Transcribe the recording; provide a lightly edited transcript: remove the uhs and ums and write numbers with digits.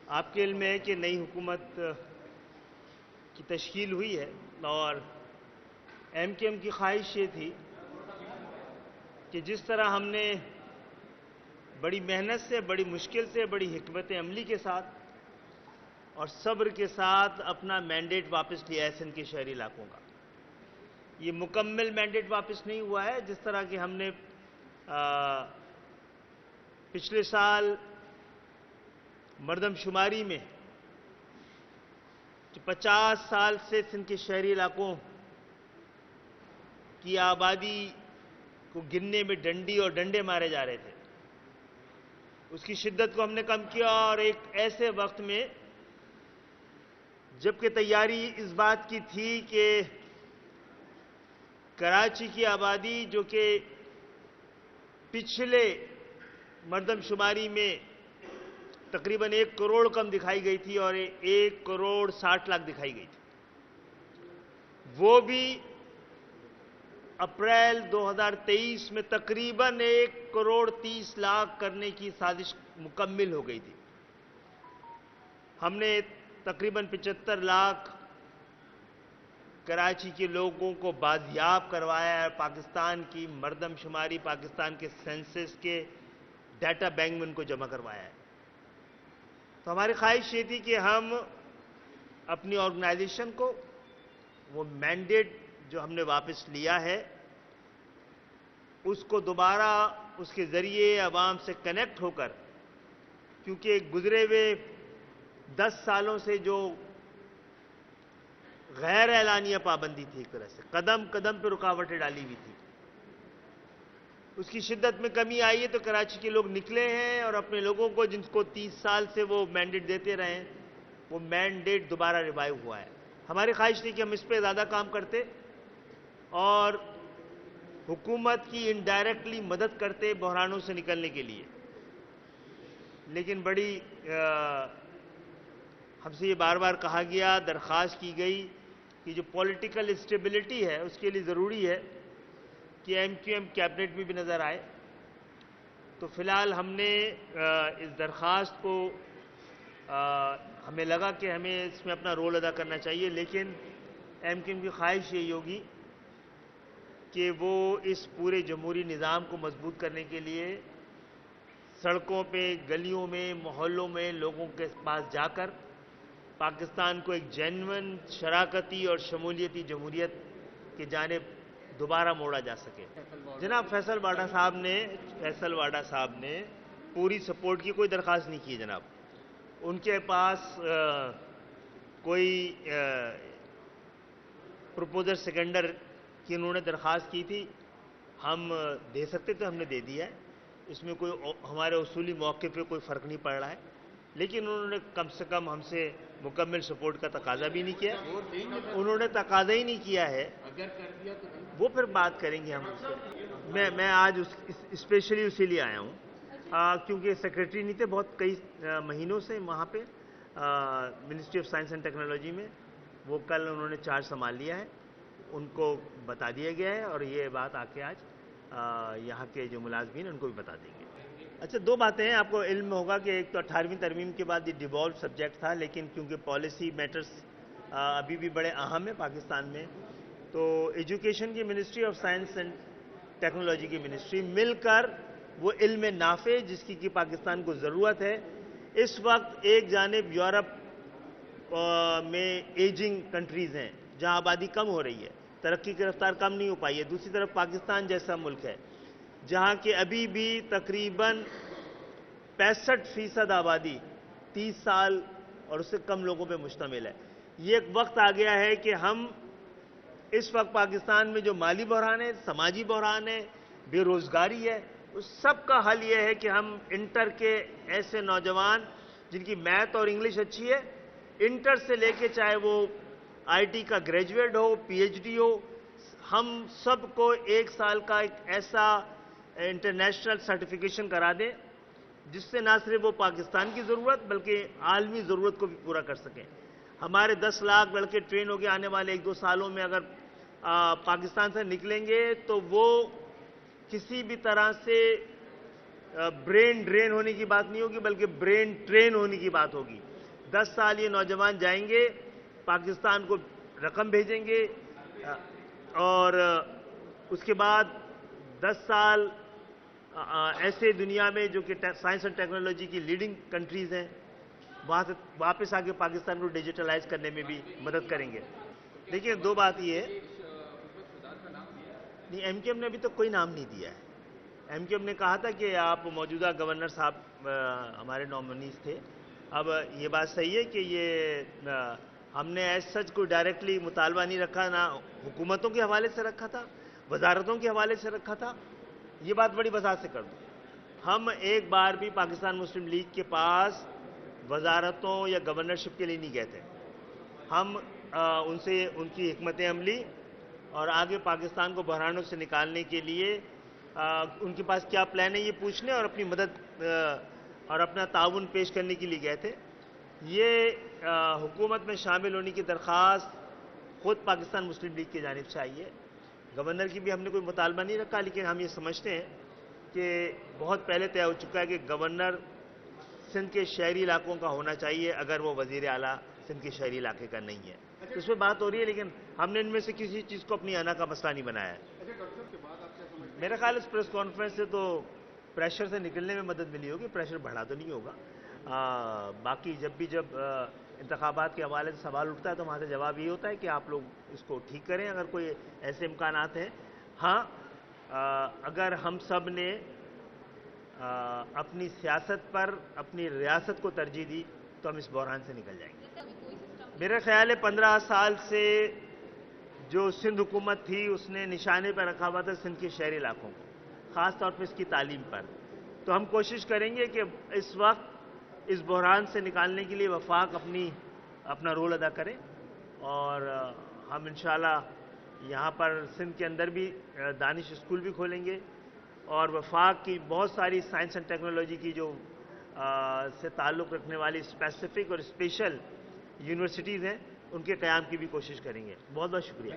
آپ کے علم میں ہے کہ نئی حکومت کی تشکیل ہوئی ہے اور ایم کیو ایم کی خواہش یہ تھی کہ جس طرح ہم نے بڑی محنت سے، بڑی مشکل سے، بڑی حکمت عملی کے ساتھ اور صبر کے ساتھ اپنا مینڈیٹ واپس لیا ہے سندھ کے شہری علاقوں کا، یہ مکمل مینڈیٹ واپس نہیں ہوا ہے۔ جس طرح کہ ہم نے پچھلے سال مردم شماری میں 50 سال سے سندھ کے شہری علاقوں کی آبادی کو گننے میں ڈنڈی اور ڈنڈے مارے جا رہے تھے، اس کی شدت کو ہم نے کم کیا، اور ایک ایسے وقت میں جبکہ تیاری اس بات کی تھی کہ کراچی کی آبادی جو کہ پچھلے مردم شماری میں تقریباً 1 کروڑ کم دکھائی گئی تھی اور 1 کروڑ 60 لاکھ دکھائی گئی تھی، وہ بھی اپریل 2023 میں تقریباً 1 کروڑ 30 لاکھ کرنے کی سازش مکمل ہو گئی تھی۔ ہم نے تقریباً 75 لاکھ کراچی کے لوگوں کو بازیاب کروایا ہے، پاکستان کی مردم شماری، پاکستان کے سینسس کے ڈیٹا بینک میں ان کو جمع کروایا ہے۔ تو ہماری خواہش یہ تھی کہ ہم اپنی آرگنائزیشن کو وہ مینڈیٹ جو ہم نے واپس لیا ہے اس کو دوبارہ اس کے ذریعے عوام سے کنیکٹ ہو کر، کیونکہ گزرے ہوئے 10 سالوں سے جو غیر اعلانیہ پابندی تھی، ایک طرح سے قدم قدم پہ رکاوٹیں ڈالی ہوئی تھی، اس کی شدت میں کمی آئی ہے۔ تو کراچی کے لوگ نکلے ہیں اور اپنے لوگوں کو جن کو 30 سال سے وہ مینڈیٹ دیتے رہے ہیں، وہ مینڈیٹ دوبارہ ریوائیو ہوا ہے۔ ہماری خواہش تھی کہ ہم اس پہ زیادہ کام کرتے اور حکومت کی انڈائریکٹلی مدد کرتے بحرانوں سے نکلنے کے لیے، لیکن بڑی ہم سے یہ بار بار کہا گیا، درخواست کی گئی کہ جو پولیٹیکل اسٹیبلٹی ہے اس کے لیے ضروری ہے کہ ایم کیو ایم کیبنٹ میں بھی نظر آئے۔ تو فی الحال ہم نے اس درخواست کو ہمیں لگا کہ ہمیں اس میں اپنا رول ادا کرنا چاہیے، لیکن ایم کیو ایم کی خواہش یہی ہوگی کہ وہ اس پورے جمہوری نظام کو مضبوط کرنے کے لیے سڑکوں پہ، گلیوں میں، محلوں میں لوگوں کے پاس جا کر پاکستان کو ایک جینوئن، شراکتی اور شمولیتی جمہوریت کی جانب دوبارہ موڑا جا سکے۔ جناب فیصل واڈا صاحب نے پوری سپورٹ کی کوئی درخواست نہیں کی جناب، ان کے پاس کوئی پروپوزر سیکنڈر کی انہوں نے درخواست کی تھی، ہم دے سکتے تو ہم نے دے دیا ہے، اس میں کوئی ہمارے اصولی موقع پہ کوئی فرق نہیں پڑ رہا ہے، لیکن انہوں نے کم سے کم ہم سے مکمل سپورٹ کا تقاضا بھی نہیں کیا، انہوں نے تقاضا ہی نہیں کیا ہے، وہ پھر بات کریں گے ہم اس سے۔ میں آج اسپیشلی اسی لیے آیا ہوں کیونکہ سیکریٹری نہیں تھے بہت کئی مہینوں سے وہاں پہ ministry of science and technology میں، وہ کل انہوں نے چارج سنبھال لیا ہے، ان کو بتا دیا گیا ہے اور یہ بات آ کے آج یہاں کے جو ملازمین ان کو بھی بتا دیں گے۔ اچھا، 2 باتیں ہیں، آپ کو علم میں ہوگا کہ ایک تو 18ویں ترمیم کے بعد یہ ڈیوالو سبجیکٹ تھا، لیکن کیونکہ پالیسی میٹرز ابھی بھی بڑے اہم ہیں پاکستان میں، تو ایجوکیشن کی منسٹری اور سائنس اینڈ ٹیکنالوجی کی منسٹری مل کر وہ علم نافع جس کی پاکستان کو ضرورت ہے، اس وقت ایک جانب یورپ میں ایجنگ کنٹریز ہیں جہاں آبادی کم ہو رہی ہے، ترقی کی رفتار کم نہیں ہو پائی ہے، دوسری طرف پاکستان جیسا ملک ہے جہاں کہ ابھی بھی تقریباً 65% آبادی 30 سال اور اس سے کم لوگوں پہ مشتمل ہے۔ یہ ایک وقت آ گیا ہے کہ ہم اس وقت پاکستان میں جو مالی بحران ہے، سماجی بحران ہے، بے روزگاری ہے، اس سب کا حل یہ ہے کہ ہم انٹر کے ایسے نوجوان جن کی میتھ اور انگلش اچھی ہے، انٹر سے لے کے چاہے وہ آئی ٹی کا گریجویٹ ہو، پی ایچ ڈی ہو، ہم سب کو 1 سال کا ایک ایسا انٹرنیشنل سرٹیفکیشن کرا دیں جس سے نہ صرف وہ پاکستان کی ضرورت بلکہ عالمی ضرورت کو بھی پورا کر سکیں۔ ہمارے 10 لاکھ لڑکے ٹرین ہو کے آنے والے 1-2 سالوں میں اگر پاکستان سے نکلیں گے تو وہ کسی بھی طرح سے برین ڈرین ہونے کی بات نہیں ہوگی بلکہ برین ٹرین ہونے کی بات ہوگی۔ 10 سال یہ نوجوان جائیں گے، پاکستان کو رقم بھیجیں گے، اور اس کے بعد 10 سال ایسے دنیا میں جو کہ سائنس اینڈ ٹیکنالوجی کی لیڈنگ کنٹریز ہیں، وہاں سے واپس آ کے پاکستان کو ڈیجیٹلائز کرنے میں بھی مدد کریں گے. دیکھیے، دو بات یہ ہے. نہیں، ایم کیو ایم نے ابھی تک کوئی نام نہیں دیا ہے. ایم کیو ایم نے کہا تھا کہ آپ موجودہ گورنر صاحب ہمارے نامنیز تھے. اب یہ بات صحیح ہے کہ یہ ہم نے ایز سچ کوئی ڈائریکٹلی مطالبہ نہیں رکھا، نہ حکومتوں کے حوالے سے رکھا تھا، وزارتوں کے حوالے سے رکھا تھا. یہ بات بڑی وضاحت سے کر دوں، ہم ایک بار بھی پاکستان مسلم لیگ کے پاس وزارتوں یا گورنرشپ کے لیے نہیں گئے تھے. ہم ان سے ان کی حکمت عملی اور آگے پاکستان کو بحرانوں سے نکالنے کے لیے ان کے پاس کیا پلان ہے یہ پوچھنے اور اپنی مدد اور اپنا تعاون پیش کرنے کے لیے گئے تھے. یہ حکومت میں شامل ہونے کی درخواست خود پاکستان مسلم لیگ کی جانب سے آئی ہے. گورنر کی بھی ہم نے کوئی مطالبہ نہیں رکھا، لیکن ہم یہ سمجھتے ہیں کہ بہت پہلے طے ہو چکا ہے کہ گورنر سندھ کے شہری علاقوں کا ہونا چاہیے اگر وہ وزیر اعلیٰ سندھ کے شہری علاقے کا نہیں ہے. اس پہ بات ہو رہی ہے، لیکن ہم نے ان میں سے کسی چیز کو اپنی انا کا مسئلہ نہیں بنایا ہے. میرا خیال اس پریس کانفرنس سے تو پریشر سے نکلنے میں مدد ملی ہوگی، پریشر بڑھا تو نہیں ہوگا. باقی جب انتخابات کے حوالے سے سوال اٹھتا ہے تو وہاں سے جواب یہ ہوتا ہے کہ آپ لوگ اس کو ٹھیک کریں اگر کوئی ایسے امکانات ہیں. ہاں، اگر ہم سب نے اپنی سیاست پر اپنی ریاست کو ترجیح دی تو ہم اس بحران سے نکل جائیں گے. میرا خیال ہے 15 سال سے جو سندھ حکومت تھی اس نے نشانے پر رکھا ہوا تھا سندھ کے شہری علاقوں کو، خاص طور پہ اس کی تعلیم پر. تو ہم کوشش کریں گے کہ اس وقت اس بحران سے نکالنے کے لیے وفاق اپنا رول ادا کرے، اور ہم انشاءاللہ یہاں پر سندھ کے اندر بھی دانش اسکول بھی کھولیں گے، اور وفاق کی بہت ساری سائنس اینڈ ٹیکنالوجی کی جو سے تعلق رکھنے والی اسپیسیفک اور اسپیشل یونیورسٹیز ہیں ان کے قیام کی بھی کوشش کریں گے. بہت بہت شکریہ.